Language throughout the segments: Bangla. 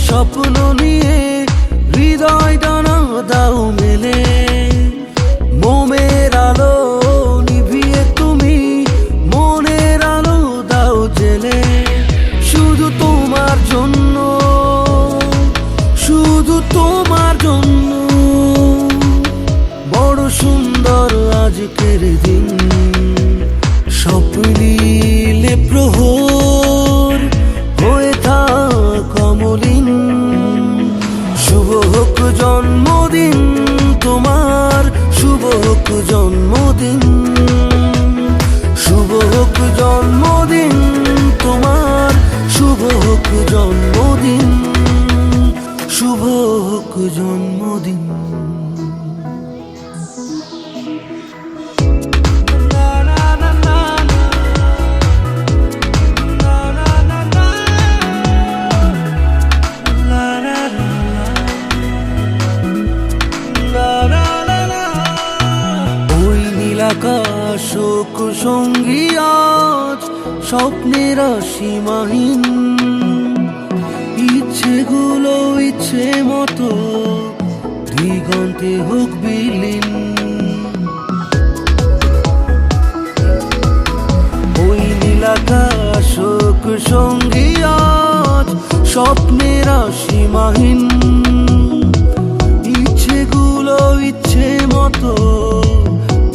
স্বপ্ন নিয়ে হৃদয় ডানা দাও মেলে, মোমের আলো নিভিয়ে তুমি মনের আলো দাও জেলে। শুধু তোমার জন্য, শুধু তোমার জন্য বড় সুন্দর আজকের দিন। স্বপ্নিলে প্রহর হয়ে থাক অমলিন। শুভ হোক জন্মদিন তোমার, শুভ হোক জন্মদিন, শুভ হোক জন্মদিন তোমার, শুভ হোক জন্মদিন, শুভ হোক জন্মদিন। আকাশক সঙ্গী আজ স্বপ্নের সীমাহীন। ইচ্ছেগুলো ইচ্ছে মতো দিগন্তে হোক বিলীন। ওই নীলাকাশক সঙ্গী আজ স্বপ্নের সীমাহীন। ইচ্ছেগুলো ইচ্ছে মতো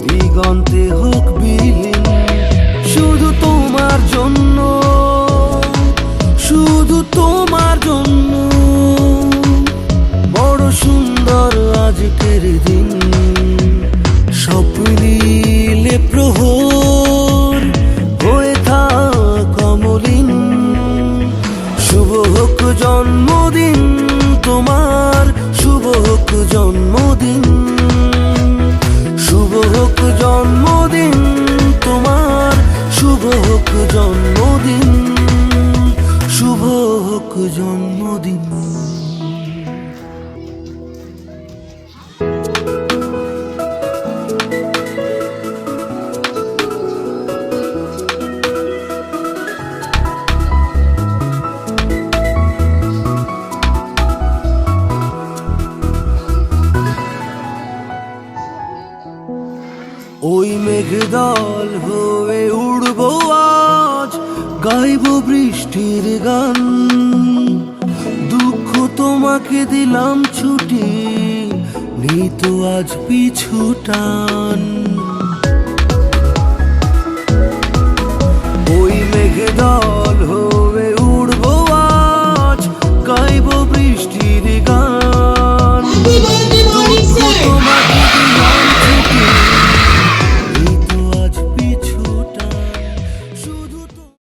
দিগন্তে হোক বিলীন। শুধু তোমার জন্য, শুধু তোমার জন্য বড় সুন্দর আজকের দিন। স্বপ্নিলে প্রহর হয়ে থাক অমলিন। শুভ হোক জন্মদিন তোমার, শুভ হোক জন্মদিন, শুভ হোক জন্মদিন তোমার, শুভ হোক জন্মদিন, শুভ হোক জন্মদিন। ওই মেঘদল হয়ে উড়বো আজ, গাইব বৃষ্টির গান। দুঃখ তোমাকে দিলাম ছুটি, নেই তো আজ পিছু টান।